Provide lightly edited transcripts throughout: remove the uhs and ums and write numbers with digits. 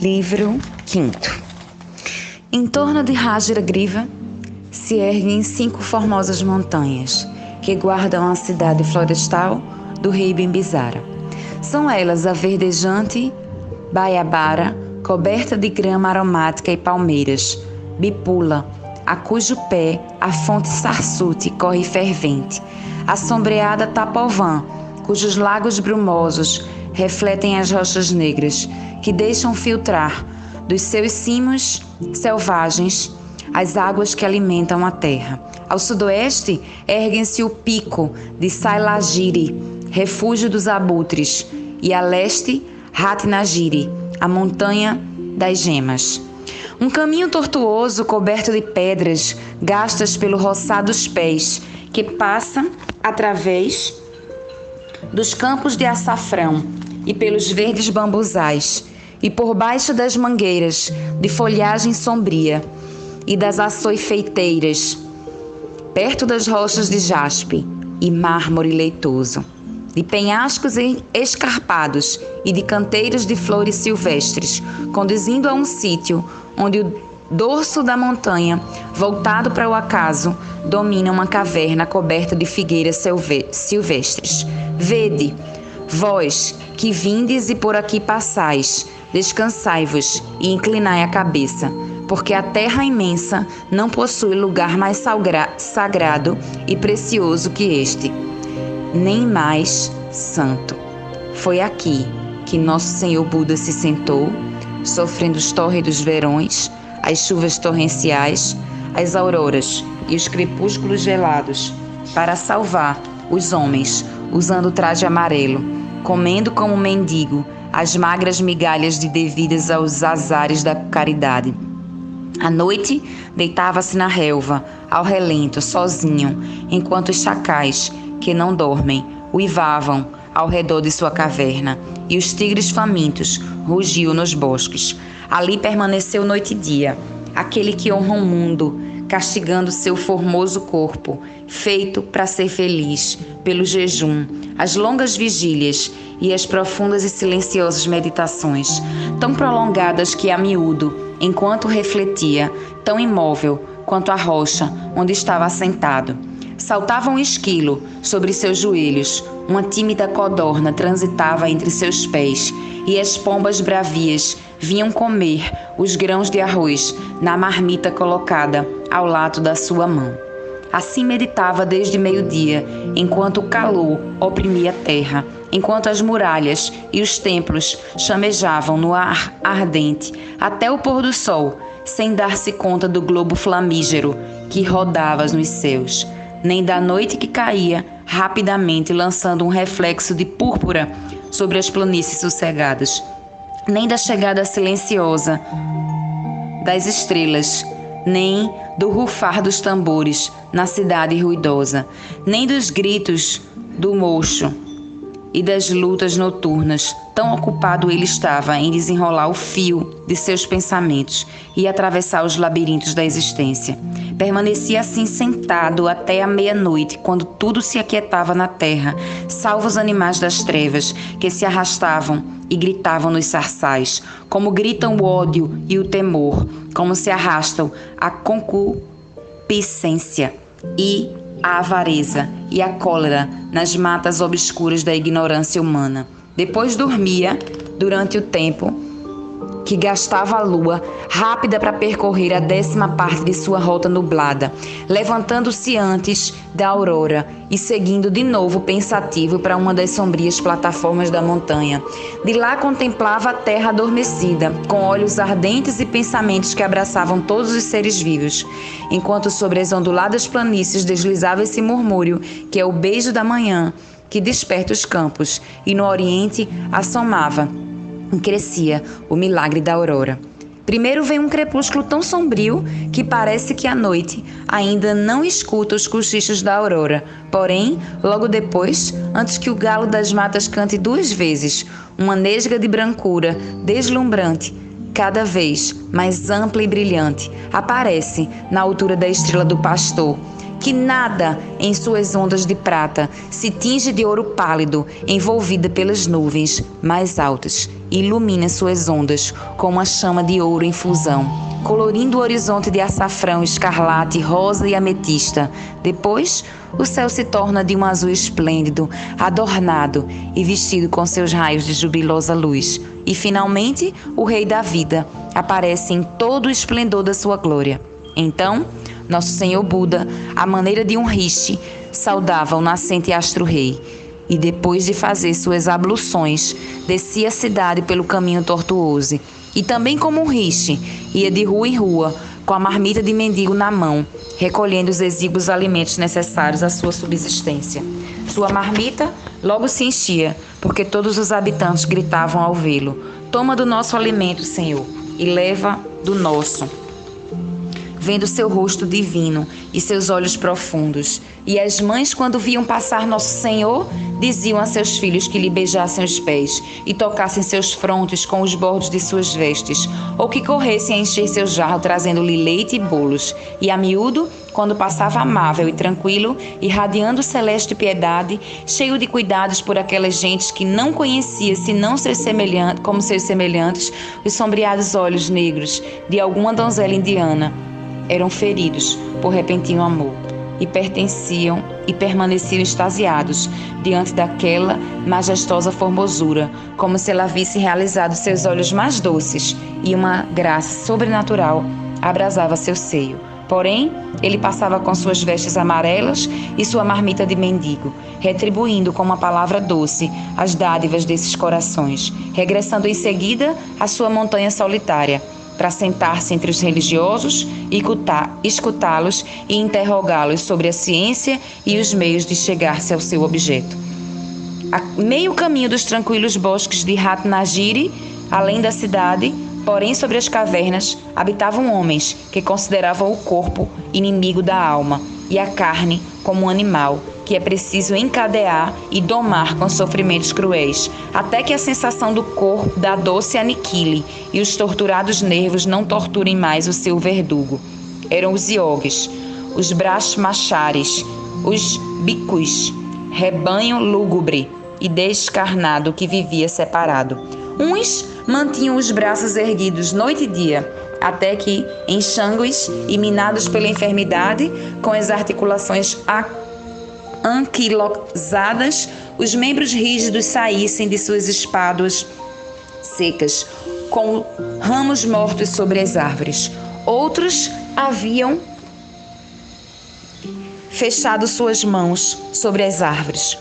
Livro 5º. Em torno de Rajagriva se erguem 5 formosas montanhas que guardam a cidade florestal do rei Bimbisara. São elas a verdejante Baiabara, coberta de grama aromática e palmeiras, Bipula, a cujo pé a fonte Sarsuti corre fervente, a sombreada Tapovan, cujos lagos brumosos refletem as rochas negras, que deixam filtrar dos seus cimos selvagens as águas que alimentam a terra. Ao sudoeste, erguem-se o pico de Sailagiri, refúgio dos abutres, e a leste, Ratnagiri, a montanha das gemas. Um caminho tortuoso coberto de pedras, gastas pelo roçar dos pés, que passa através dos campos de açafrão e pelos verdes bambuzais, e por baixo das mangueiras de folhagem sombria e das açoifeiteiras, perto das rochas de jaspe e mármore leitoso, de penhascos escarpados e de canteiros de flores silvestres, conduzindo a um sítio onde o dorso da montanha, voltado para o acaso, domina uma caverna coberta de figueiras silvestres. Vede, vós que vindes e por aqui passais, descansai-vos e inclinai a cabeça, porque a terra imensa não possui lugar mais sagrado e precioso que este, nem mais santo. Foi aqui que nosso Senhor Buda se sentou, sofrendo os tórridos verões, as chuvas torrenciais, as auroras e os crepúsculos gelados, para salvar os homens, usando o traje amarelo, comendo como mendigo as magras migalhas devidas aos azares da caridade. À noite, deitava-se na relva, ao relento, sozinho, enquanto os chacais, que não dormem, uivavam ao redor de sua caverna, e os tigres famintos rugiam nos bosques. Ali permaneceu noite e dia, aquele que honra o mundo, castigando seu formoso corpo, feito para ser feliz, pelo jejum, as longas vigílias e as profundas e silenciosas meditações, tão prolongadas que a miúdo, enquanto refletia, tão imóvel quanto a rocha onde estava assentado. Saltava um esquilo sobre seus joelhos, uma tímida codorna transitava entre seus pés, e as pombas bravias vinham comer os grãos de arroz na marmita colocada ao lado da sua mão. Assim meditava desde meio-dia, enquanto o calor oprimia a terra, enquanto as muralhas e os templos chamejavam no ar ardente até o pôr do sol, sem dar-se conta do globo flamígero que rodava nos céus, nem da noite que caía rapidamente, lançando um reflexo de púrpura sobre as planícies sossegadas, nem da chegada silenciosa das estrelas, nem do rufar dos tambores na cidade ruidosa, nem dos gritos do mocho e das lutas noturnas. Tão ocupado ele estava em desenrolar o fio de seus pensamentos e atravessar os labirintos da existência. Permanecia assim sentado até a meia-noite, quando tudo se aquietava na terra, salvo os animais das trevas, que se arrastavam e gritavam nos sarçais, como gritam o ódio e o temor, como se arrastam a concupiscência e a avareza e a cólera nas matas obscuras da ignorância humana. Depois dormia durante o tempo que gastava a lua, rápida para percorrer a 10ª parte de sua rota nublada, levantando-se antes da aurora e seguindo de novo pensativo para uma das sombrias plataformas da montanha. De lá contemplava a terra adormecida, com olhos ardentes e pensamentos que abraçavam todos os seres vivos, enquanto sobre as onduladas planícies deslizava esse murmúrio, que é o beijo da manhã, que desperta os campos, e no oriente assomava e crescia o milagre da aurora. Primeiro vem um crepúsculo tão sombrio que parece que a noite ainda não escuta os cochichos da aurora. Porém, logo depois, antes que o galo das matas cante 2 vezes, uma nesga de brancura deslumbrante, cada vez mais ampla e brilhante, aparece na altura da estrela do pastor, que nada em suas ondas de prata, se tinge de ouro pálido, envolvida pelas nuvens mais altas, e ilumina suas ondas com uma chama de ouro em fusão, colorindo o horizonte de açafrão, escarlate, rosa e ametista. Depois, o céu se torna de um azul esplêndido, adornado e vestido com seus raios de jubilosa luz. E, finalmente, o Rei da Vida aparece em todo o esplendor da sua glória. Então, Nosso Senhor Buda, à maneira de um rishi, saudava o nascente astro-rei e, depois de fazer suas abluções, descia a cidade pelo caminho tortuoso. E também, como um rishi, ia de rua em rua, com a marmita de mendigo na mão, recolhendo os exíguos alimentos necessários à sua subsistência. Sua marmita logo se enchia, porque todos os habitantes gritavam ao vê-lo: "Toma do nosso alimento, Senhor, e leva do nosso." Vendo seu rosto divino e seus olhos profundos. E as mães, quando viam passar Nosso Senhor, diziam a seus filhos que lhe beijassem os pés e tocassem seus frontes com os bordos de suas vestes, ou que corressem a encher seu jarro trazendo-lhe leite e bolos. E a miúdo, quando passava amável e tranquilo, irradiando celeste piedade, cheio de cuidados por aquelas gentes que não conhecia senão como seus semelhantes, os sombreados olhos negros de alguma donzela indiana, eram feridos por repentino amor e permaneciam extasiados diante daquela majestosa formosura, como se ela visse realizado seus olhos mais doces, e uma graça sobrenatural abrasava seu seio. Porém, ele passava com suas vestes amarelas e sua marmita de mendigo, retribuindo com uma palavra doce as dádivas desses corações, regressando em seguida à sua montanha solitária, para sentar-se entre os religiosos e escutá-los e interrogá-los sobre a ciência e os meios de chegar-se ao seu objeto. A meio caminho dos tranquilos bosques de Ratnagiri, além da cidade, porém sobre as cavernas, habitavam homens que consideravam o corpo inimigo da alma e a carne como um animal que é preciso encadear e domar com sofrimentos cruéis, até que a sensação do corpo da dor se aniquile e os torturados nervos não torturem mais o seu verdugo. Eram os iogues, os brahmacharis, os bhikkhus, rebanho lúgubre e descarnado que vivia separado. Uns mantinham os braços erguidos noite e dia, até que, enxangues e minados pela enfermidade, com as articulações anquilosadas, os membros rígidos saíssem de suas espáduas secas, com ramos mortos sobre as árvores. Outros haviam fechado suas mãos sobre as árvores,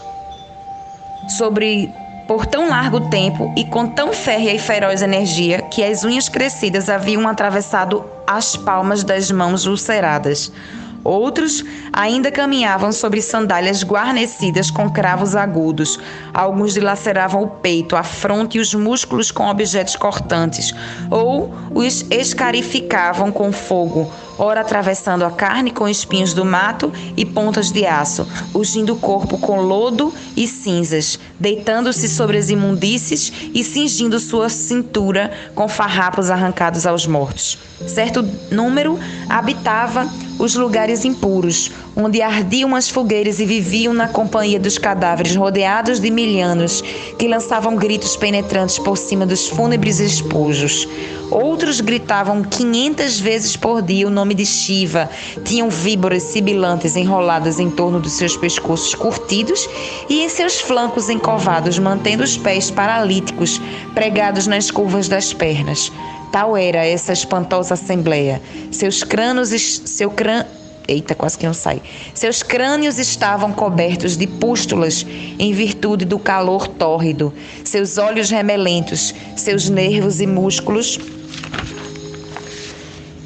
por tão largo tempo e com tão férrea e feroz energia que as unhas crescidas haviam atravessado as palmas das mãos ulceradas. Outros ainda caminhavam sobre sandálias guarnecidas com cravos agudos. Alguns dilaceravam o peito, a fronte e os músculos com objetos cortantes, ou os escarificavam com fogo, ora atravessando a carne com espinhos do mato e pontas de aço, ungindo o corpo com lodo e cinzas, deitando-se sobre as imundícies e cingindo sua cintura com farrapos arrancados aos mortos. Certo número habitava os lugares impuros, onde ardiam as fogueiras e viviam na companhia dos cadáveres, rodeados de milhanos que lançavam gritos penetrantes por cima dos fúnebres espojos. Outros gritavam 500 vezes por dia o nome de Shiva, tinham víboras sibilantes enroladas em torno dos seus pescoços curtidos e em seus flancos encovados, mantendo os pés paralíticos pregados nas curvas das pernas. Tal era essa espantosa assembleia. Seus crânios estavam cobertos de pústulas em virtude do calor tórrido, seus olhos remelentos, seus nervos e músculos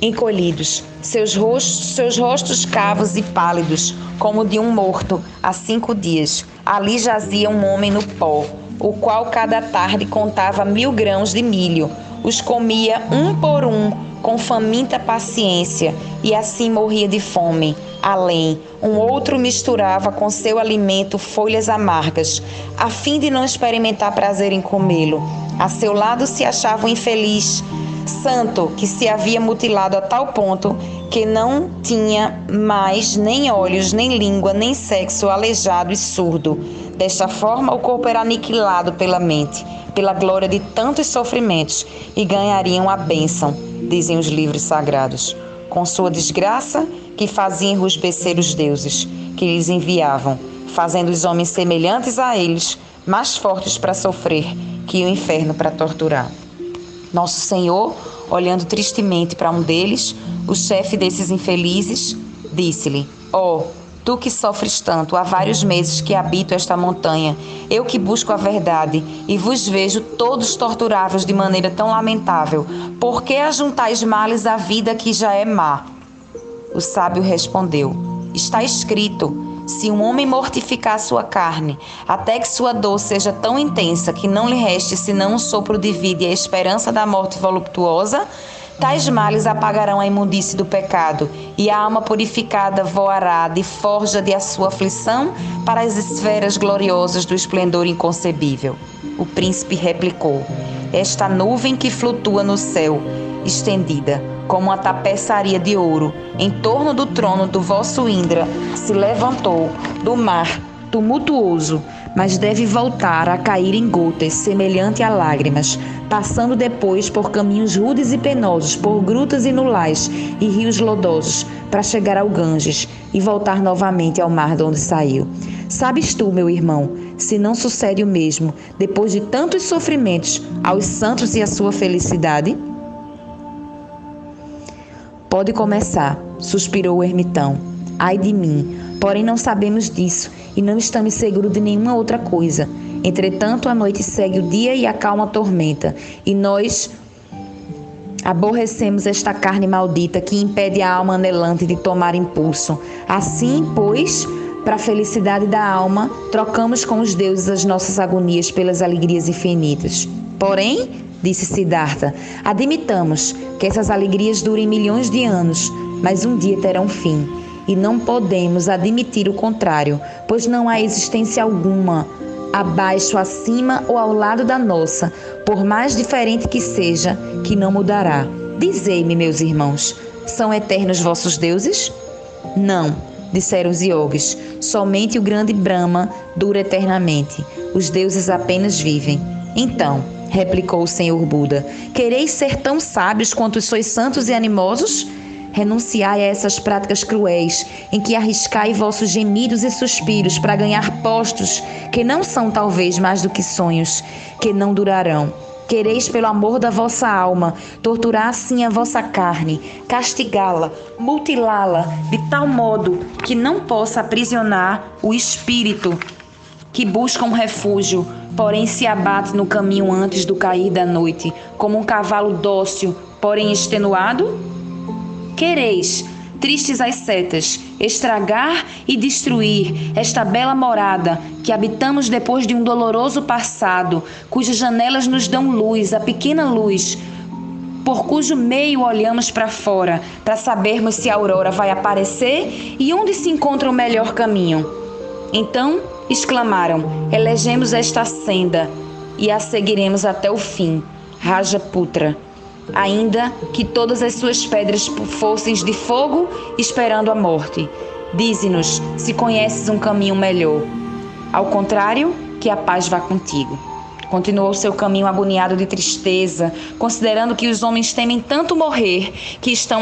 encolhidos, seus rostos cavos e pálidos, como de um morto há 5 dias. Ali jazia um homem no pó, o qual cada tarde contava 1000 grãos de milho, os comia um por um com faminta paciência e assim morria de fome. Além, um outro misturava com seu alimento folhas amargas, a fim de não experimentar prazer em comê-lo. A seu lado se achava o infeliz santo que se havia mutilado a tal ponto que não tinha mais nem olhos, nem língua, nem sexo, aleijado e surdo. Desta forma, o corpo era aniquilado pela mente, pela glória de tantos sofrimentos, e ganhariam a bênção, dizem os livros sagrados, com sua desgraça que fazia enrusbecer os deuses, que lhes enviavam, fazendo os homens semelhantes a eles, mais fortes para sofrer que o inferno para torturar. Nosso Senhor, olhando tristemente para um deles, o chefe desses infelizes, disse-lhe: ó, tu que sofres tanto, há vários meses que habito esta montanha, eu que busco a verdade, e vos vejo todos torturados de maneira tão lamentável, por que ajuntais males à vida que já é má? O sábio respondeu: está escrito, se um homem mortificar a sua carne, até que sua dor seja tão intensa que não lhe reste senão um sopro de vida e a esperança da morte voluptuosa, tais males apagarão a imundície do pecado, e a alma purificada voará de forja de a sua aflição para as esferas gloriosas do esplendor inconcebível. O príncipe replicou: esta nuvem que flutua no céu, estendida como uma tapeçaria de ouro, em torno do trono do vosso Indra, se levantou do mar tumultuoso, mas deve voltar a cair em gotas, semelhante a lágrimas, passando depois por caminhos rudes e penosos, por grutas e nulais e rios lodosos, para chegar ao Ganges e voltar novamente ao mar de onde saiu. Sabes tu, meu irmão, se não sucede o mesmo, depois de tantos sofrimentos, aos santos e à sua felicidade? Pode começar, suspirou o ermitão. Ai de mim, porém não sabemos disso e não estamos seguros de nenhuma outra coisa. Entretanto, a noite segue o dia e a calma tormenta, e nós aborrecemos esta carne maldita que impede a alma anelante de tomar impulso. Assim, pois, para a felicidade da alma, trocamos com os deuses as nossas agonias pelas alegrias infinitas. Porém, disse Siddhartha, admitamos que essas alegrias durem milhões de anos, mas um dia terão fim. E não podemos admitir o contrário, pois não há existência alguma, abaixo, acima ou ao lado da nossa, por mais diferente que seja, que não mudará. Dizei-me, meus irmãos, são eternos vossos deuses? Não, disseram os yogis, somente o grande Brahma dura eternamente, os deuses apenas vivem. Então, replicou o Senhor Buda, quereis ser tão sábios quanto sois santos e animosos? Renunciai a essas práticas cruéis, em que arriscai vossos gemidos e suspiros para ganhar postos que não são talvez mais do que sonhos, que não durarão. Quereis, pelo amor da vossa alma, torturar assim a vossa carne, castigá-la, mutilá-la, de tal modo que não possa aprisionar o espírito que busca um refúgio, porém se abate no caminho antes do cair da noite, como um cavalo dócil, porém extenuado? Quereis, tristes as setas, estragar e destruir esta bela morada que habitamos depois de um doloroso passado, cujas janelas nos dão luz, a pequena luz, por cujo meio olhamos para fora, para sabermos se a aurora vai aparecer e onde se encontra o melhor caminho. Então, exclamaram, elegemos esta senda e a seguiremos até o fim, Rajaputra. Ainda que todas as suas pedras fossem de fogo, esperando a morte. Dize-nos se conheces um caminho melhor. Ao contrário, que a paz vá contigo. Continuou seu caminho agoniado de tristeza, considerando que os homens temem tanto morrer, que estão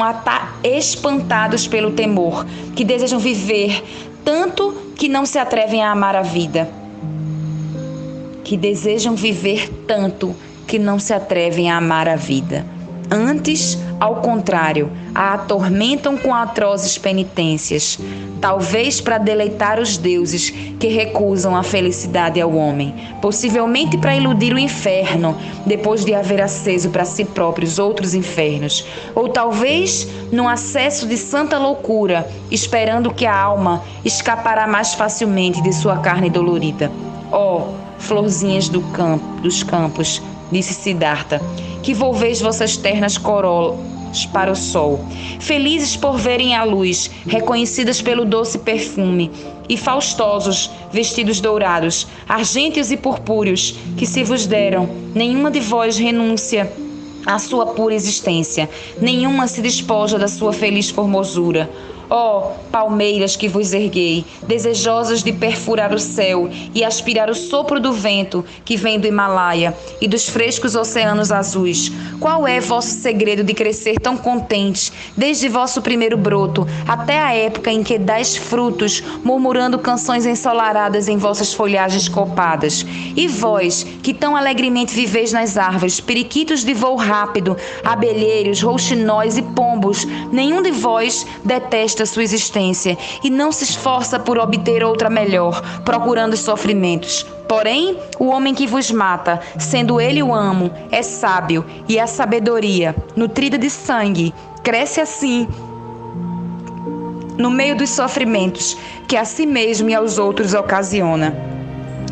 espantados pelo temor, que desejam viver tanto que não se atrevem a amar a vida. Que desejam viver tanto que não se atrevem a amar a vida. Antes, ao contrário, a atormentam com atrozes penitências, talvez para deleitar os deuses que recusam a felicidade ao homem, possivelmente para iludir o inferno, depois de haver aceso para si próprios outros infernos, ou talvez num acesso de santa loucura, esperando que a alma escapará mais facilmente de sua carne dolorida. Ó, florzinhas dos campos, disse Siddhartha, que volveis vossas ternas corolas para o sol, felizes por verem a luz, reconhecidas pelo doce perfume, e faustosos, vestidos dourados, argênteos e purpúreos, que se vos deram, nenhuma de vós renúncia a sua pura existência. Nenhuma se despoja da sua feliz formosura. Ó palmeiras que vos erguei, desejosas de perfurar o céu e aspirar o sopro do vento que vem do Himalaia e dos frescos oceanos azuis. Qual é vosso segredo de crescer tão contentes, desde vosso primeiro broto até a época em que dais frutos, murmurando canções ensolaradas em vossas folhagens copadas? E vós, que tão alegremente viveis nas árvores, periquitos de voo rápido, abelheiros, rouxinóis e pombos, nenhum de vós detesta sua existência e não se esforça por obter outra melhor, procurando os sofrimentos. Porém, o homem que vos mata, sendo ele o amo, é sábio, e a sabedoria, nutrida de sangue, cresce assim no meio dos sofrimentos que a si mesmo e aos outros ocasiona.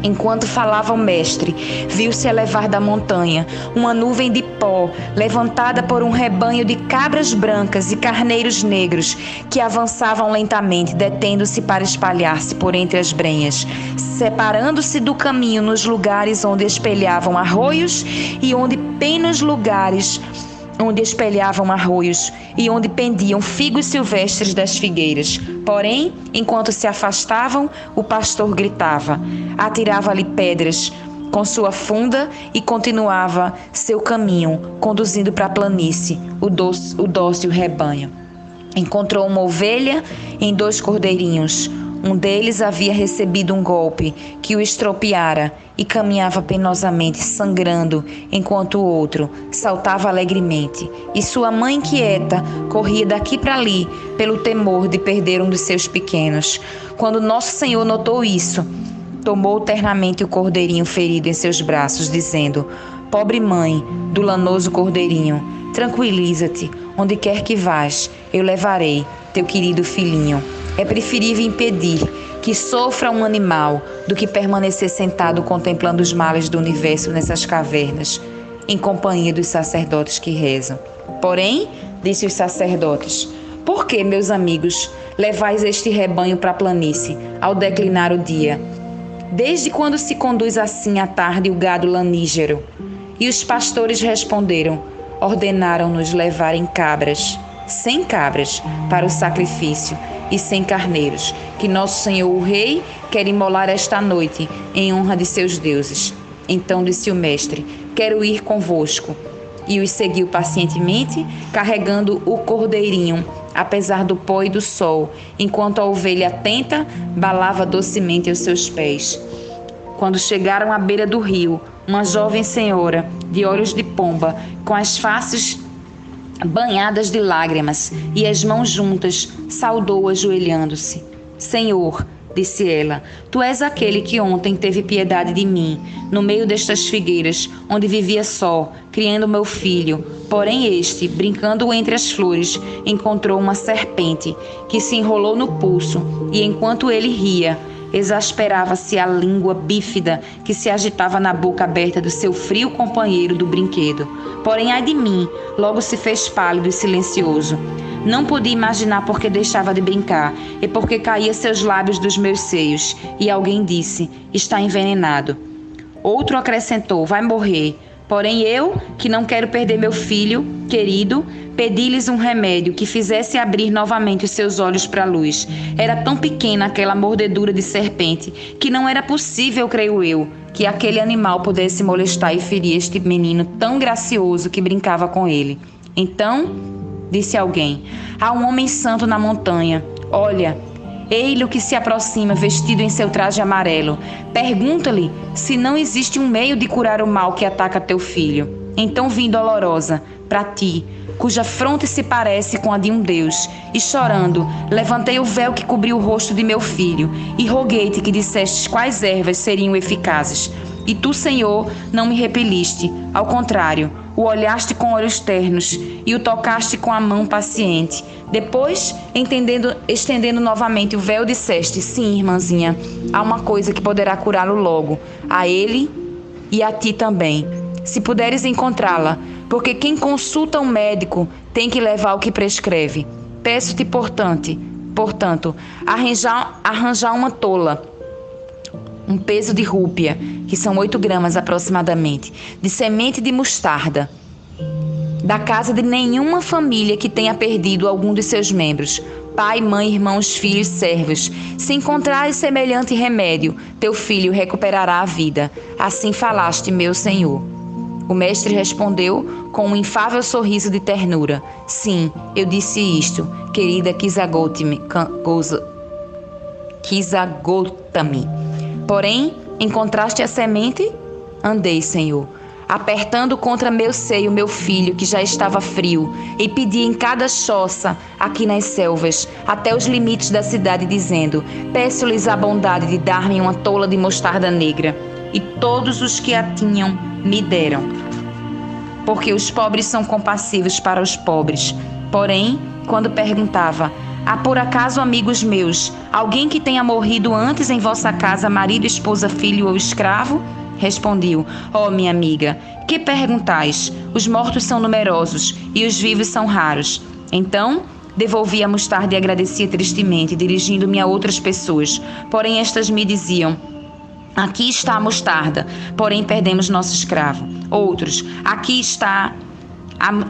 Enquanto falava o mestre, viu-se elevar da montanha uma nuvem de pó, levantada por um rebanho de cabras brancas e carneiros negros, que avançavam lentamente, detendo-se para espalhar-se por entre as brenhas, separando-se do caminho nos lugares onde espelhavam arroios e onde pendiam figos silvestres das figueiras. Porém, enquanto se afastavam, o pastor gritava, atirava-lhe pedras com sua funda e continuava seu caminho, conduzindo para a planície o dócil rebanho. Encontrou uma ovelha e 2 cordeirinhos. Um deles havia recebido um golpe que o estropiara e caminhava penosamente, sangrando, enquanto o outro saltava alegremente. E sua mãe, inquieta, corria daqui para ali, pelo temor de perder um dos seus pequenos. Quando Nosso Senhor notou isso, tomou ternamente o cordeirinho ferido em seus braços, dizendo: Pobre mãe do lanoso cordeirinho, tranquiliza-te, onde quer que vás, eu levarei teu querido filhinho. É preferível impedir que sofra um animal do que permanecer sentado contemplando os males do universo nessas cavernas, em companhia dos sacerdotes que rezam. Porém, disse os sacerdotes, por que, meus amigos, levais este rebanho para a planície, ao declinar o dia? Desde quando se conduz assim à tarde o gado lanígero? E os pastores responderam, ordenaram-nos levar em cabras, 100 cabras, para o sacrifício, e 100 carneiros, que nosso Senhor o Rei quer imolar esta noite, em honra de seus deuses. Então disse o mestre, quero ir convosco. E os seguiu pacientemente, carregando o cordeirinho, apesar do pó e do sol, enquanto a ovelha atenta balava docemente aos seus pés. Quando chegaram à beira do rio, uma jovem senhora, de olhos de pomba, com as faces banhadas de lágrimas e as mãos juntas, saudou ajoelhando-se. Senhor, disse ela, tu és aquele que ontem teve piedade de mim, no meio destas figueiras, onde vivia só, criando meu filho. Porém este, brincando entre as flores, encontrou uma serpente, que se enrolou no pulso, e enquanto ele ria, exasperava-se a língua bífida que se agitava na boca aberta do seu frio companheiro do brinquedo. Porém, ai de mim, logo se fez pálido e silencioso. Não podia imaginar por que deixava de brincar e por que caía seus lábios dos meus seios. E alguém disse, está envenenado. Outro acrescentou, vai morrer. Porém eu, que não quero perder meu filho querido, pedi-lhes um remédio que fizesse abrir novamente os seus olhos para a luz. Era tão pequena aquela mordedura de serpente que não era possível, creio eu, que aquele animal pudesse molestar e ferir este menino tão gracioso que brincava com ele. Então, disse alguém, há um homem santo na montanha. Olha, ei-lo que se aproxima vestido em seu traje amarelo. Pergunta-lhe se não existe um meio de curar o mal que ataca teu filho. Então vim dolorosa para ti, cuja fronte se parece com a de um deus, e chorando, levantei o véu que cobriu o rosto de meu filho, e roguei-te que dissestes quais ervas seriam eficazes. E tu, Senhor, não me repeliste, ao contrário, o olhaste com olhos ternos, e o tocaste com a mão paciente. Depois, estendendo novamente o véu, disseste, sim, irmãzinha, há uma coisa que poderá curá-lo logo, a ele e a ti também, se puderes encontrá-la, porque quem consulta um médico tem que levar o que prescreve. Peço-te, portanto, arranjar uma tola, um peso de rúpia, que são 8 gramas aproximadamente, de semente de mostarda, da casa de nenhuma família que tenha perdido algum de seus membros, pai, mãe, irmãos, filhos, servos. Se encontrares semelhante remédio, teu filho recuperará a vida. Assim falaste, meu senhor. O mestre respondeu com um inefável sorriso de ternura. Sim, eu disse isto, querida Kisagotami. Porém, encontraste a semente? Andei, senhor, apertando contra meu seio meu filho, que já estava frio, e pedi em cada choça, aqui nas selvas, até os limites da cidade, dizendo: peço-lhes a bondade de dar-me uma tola de mostarda negra. E todos os que a tinham me deram. Porque os pobres são compassivos para os pobres. Porém, quando perguntava: há por acaso amigos meus, alguém que tenha morrido antes em vossa casa, marido, esposa, filho ou escravo? Respondiam: ó, minha amiga, que perguntais? Os mortos são numerosos e os vivos são raros. Então, devolvi a mostarda e agradecia tristemente, dirigindo-me a outras pessoas. Porém, estas me diziam: aqui está a mostarda, porém perdemos nosso escravo. Outros: aqui está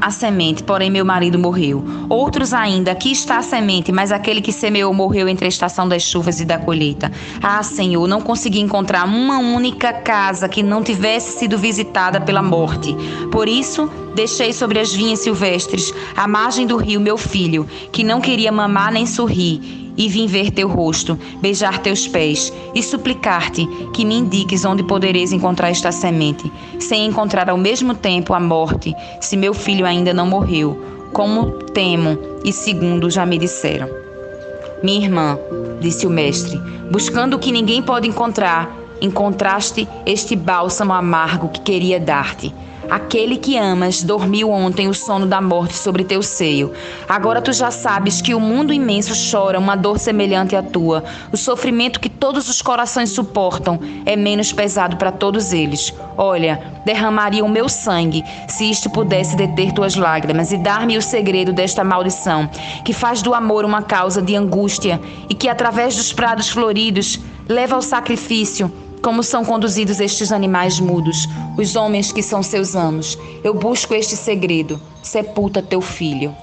a semente, porém meu marido morreu. Outros ainda: aqui está a semente, mas aquele que semeou morreu entre a estação das chuvas e da colheita. Ah, Senhor, não consegui encontrar uma única casa que não tivesse sido visitada pela morte. Por isso, deixei sobre as vinhas silvestres, à margem do rio, meu filho, que não queria mamar nem sorrir. E vim ver teu rosto, beijar teus pés e suplicar-te que me indiques onde podereis encontrar esta semente, sem encontrar ao mesmo tempo a morte, se meu filho ainda não morreu, como temo e segundo já me disseram. Minha irmã, disse o mestre, buscando o que ninguém pode encontrar, encontraste este bálsamo amargo que queria dar-te. Aquele que amas dormiu ontem o sono da morte sobre teu seio. Agora tu já sabes que o mundo imenso chora uma dor semelhante à tua. O sofrimento que todos os corações suportam é menos pesado para todos eles. Olha, derramaria o meu sangue se isto pudesse deter tuas lágrimas e dar-me o segredo desta maldição, que faz do amor uma causa de angústia e que, através dos prados floridos, leva ao sacrifício. Como são conduzidos estes animais mudos, os homens que são seus amos. Eu busco este segredo. Sepulta teu filho.